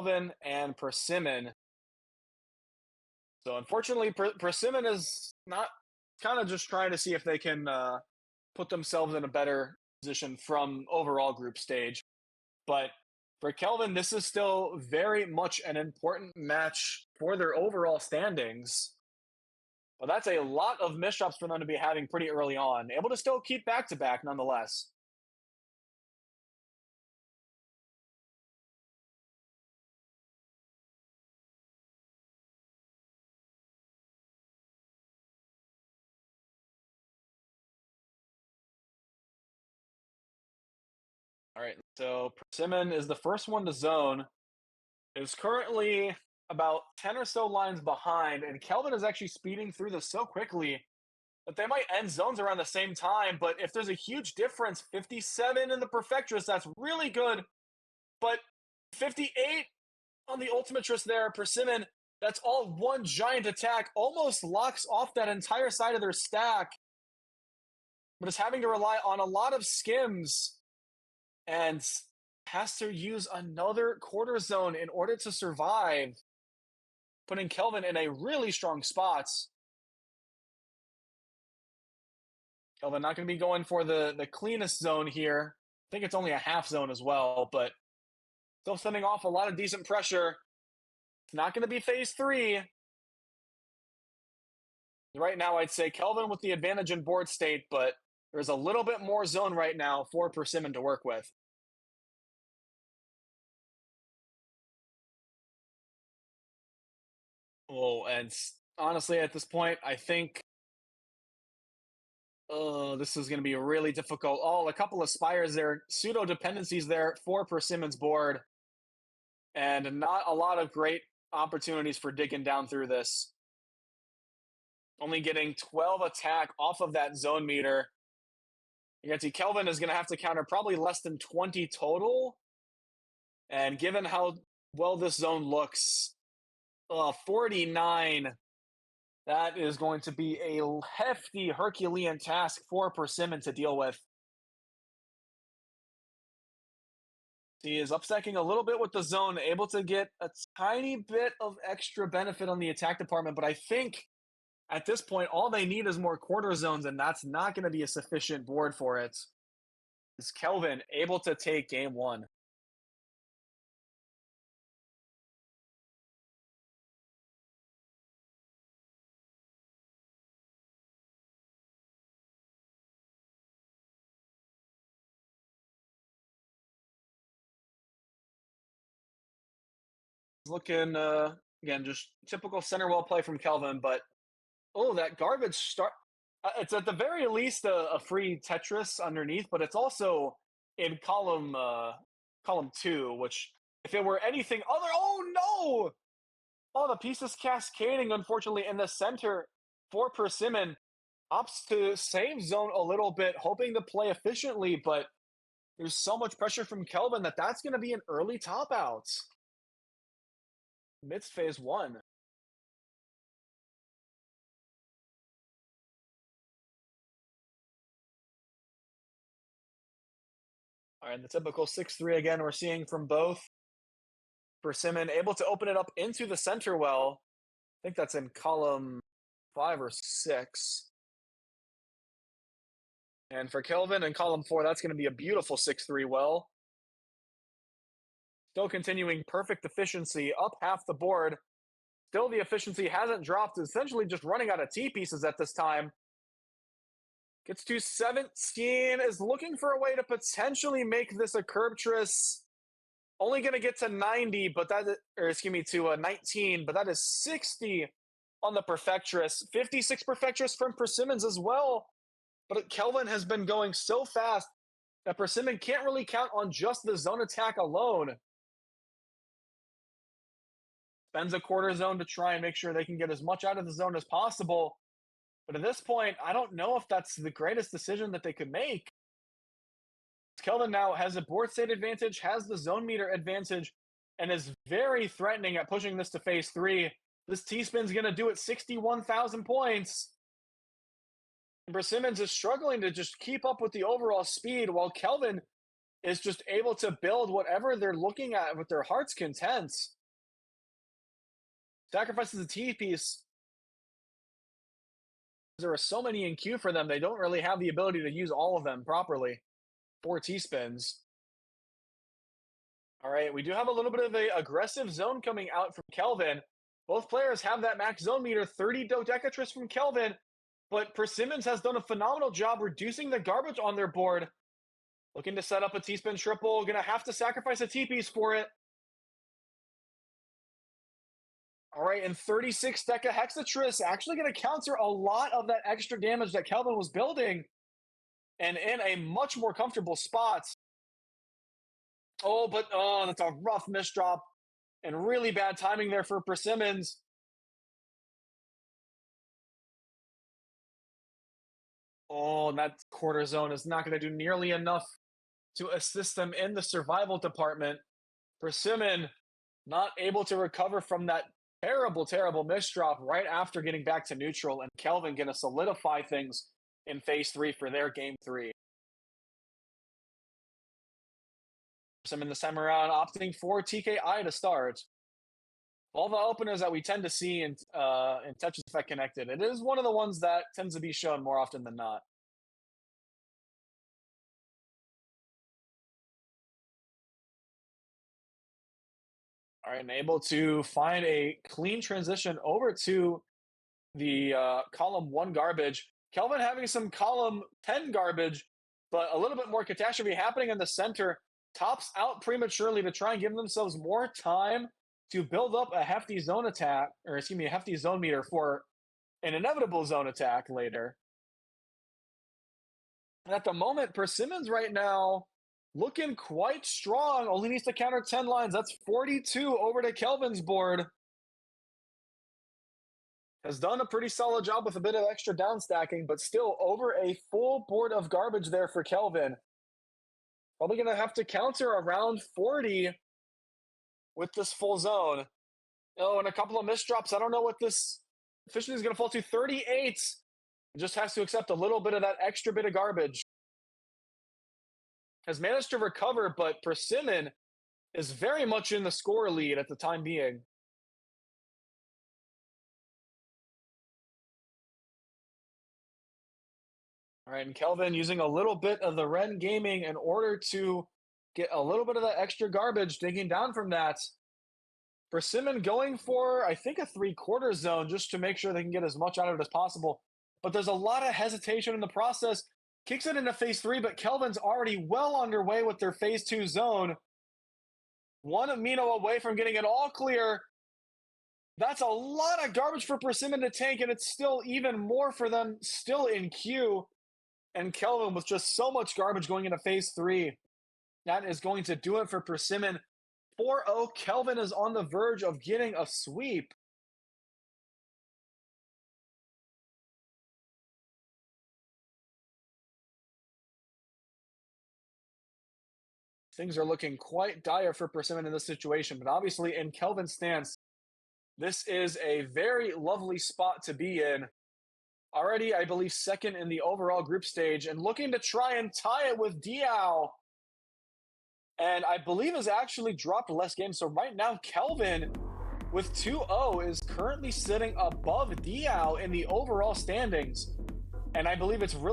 Kelvin and Persimmon. So unfortunately, Persimmon is not kind of just trying to see if they can put themselves in a better position from overall group stage. But for Kelvin, this is still very much an important match for their overall standings. But that's a lot of missteps for them to be having pretty early on. Able to still keep back to back nonetheless. All right, so Persimmon is the first one to zone. Is currently about 10 or so lines behind, and Kelvin is actually speeding through this so quickly that they might end zones around the same time. But if there's a huge difference, 57 in the Perfectress, that's really good. But 58 on the Ultimatress there, Persimmon, that's all one giant attack, almost locks off that entire side of their stack. But is having to rely on a lot of skims and has to use another quarter zone in order to survive, putting Kelvin in a really strong spot. Kelvin not going to be going for the cleanest zone here. I think it's only a half zone as well, but still sending off a lot of decent pressure. It's not going to be phase 3. Right now, I'd say Kelvin with the advantage in board state, but there's a little bit more zone right now for Persimmon to work with. Oh, and honestly, at this point, I think this is going to be really difficult. Oh, a couple of spires there, pseudo dependencies there for Persimmon's board, and not a lot of great opportunities for digging down through this. Only getting 12 attack off of that zone meter. You can see Kelvin is going to have to counter probably less than 20 total. And given how well this zone looks, 49, that is going to be a hefty Herculean task for Persimmon to deal with. He is upstacking a little bit with the zone, able to get a tiny bit of extra benefit on the attack department, but I think at this point, all they need is more quarter zones, and that's not going to be a sufficient board for it. Is Kelvin able to take game 1? Looking, again, just typical center well play from Kelvin, but oh, that garbage start. It's at the very least a free Tetris underneath, but it's also in column 2, which if it were anything other, oh no! Oh, the pieces cascading, unfortunately, in the center for Persimmon. Opts to save zone a little bit, hoping to play efficiently, but there's so much pressure from Kelvin that that's going to be an early top out. Midst phase 1. All right, the typical 6-3 again we're seeing from both. Persimmon able to open it up into the center well. I think that's in column 5 or 6. And for Kelvin in column 4, that's going to be a beautiful 6-3 well. Still continuing perfect efficiency, up half the board. Still the efficiency hasn't dropped, essentially just running out of T pieces at this time. Gets to 17, is looking for a way to potentially make this a Curbtress. Only going to get to 90, but that, or excuse me, to 19, but that is 60 on the Perfectress. 56 Perfectress from Persimmons as well. But Kelvin has been going so fast that Persimmon can't really count on just the zone attack alone. Spends a quarter zone to try and make sure they can get as much out of the zone as possible. But at this point, I don't know if that's the greatest decision that they could make. Kelvin now has a board state advantage, has the zone meter advantage, and is very threatening at pushing this to phase 3. This T-spin's going to do it 61,000 points. And Persimmons is struggling to just keep up with the overall speed, while Kelvin is just able to build whatever they're looking at with their heart's content. Sacrifices a T-piece. There are so many in queue for them, they don't really have the ability to use all of them properly. 4 T-spins. All right, we do have a little bit of a aggressive zone coming out from KELVIN. Both players have that max zone meter, 30 dodecatris from KELVIN, but PERS1MMONAP has done a phenomenal job reducing the garbage on their board. Looking to set up a T-spin triple, gonna have to sacrifice a T-piece for it. All right, and 36 Decahexatris actually gonna counter a lot of that extra damage that KELVIN was building, and in a much more comfortable spot. Oh, but that's a rough misdrop and really bad timing there for PERS1MMONAP. Oh, and that quarter zone is not going to do nearly enough to assist them in the survival department. PERS1MMONAP not able to recover from that terrible, terrible misdrop right after getting back to neutral, and KELVIN going to solidify things in phase 3 for their game 3. PERS1MMONAP this time around opting for TKI to start. All the openers that we tend to see in Tetris Effect Connected, it is one of the ones that tends to be shown more often than not. All right, and able to find a clean transition over to the column 1 garbage. KELVIN having some column 10 garbage, but a little bit more catastrophe happening in the center. Tops out prematurely to try and give themselves more time to build up a hefty zone attack, or excuse me, a hefty zone meter for an inevitable zone attack later. And at the moment, PERS1MMONAP right now looking quite strong. Only needs to counter 10 lines. That's 42 over to KELVIN's board. Has done a pretty solid job with a bit of extra down stacking, but still over a full board of garbage there for KELVIN. Probably going to have to counter around 40 with this full zone. Oh, and a couple of misdrops. I don't know what this efficiency is going to fall to. 38. Just has to accept a little bit of that extra bit of garbage. Has managed to recover, but PERS1MMONAP is very much in the score lead at the time being. All right, and KELVIN using a little bit of the Ren Gaming in order to get a little bit of that extra garbage, digging down from that. PERS1MMONAP going for, I think, a 3/4 zone just to make sure they can get as much out of it as possible. But there's a lot of hesitation in the process. Kicks it into phase 3, but KELVIN's already well underway with their phase 2 zone. 1 amino away from getting it all clear. That's a lot of garbage for PERS1MMONAP to tank, and it's still even more for them still in queue. And KELVIN with just so much garbage going into phase 3. That is going to do it for PERS1MMONAP. 4-0, KELVIN is on the verge of getting a sweep. Things are looking quite dire for PERS1MMONAP in this situation, but obviously in KELVIN's stance, this is a very lovely spot to be in. Already, I believe, second in the overall group stage, and looking to try and tie it with Diao. And I believe has actually dropped less games. So right now, KELVIN with 2-0 is currently sitting above Diao in the overall standings. And I believe it's really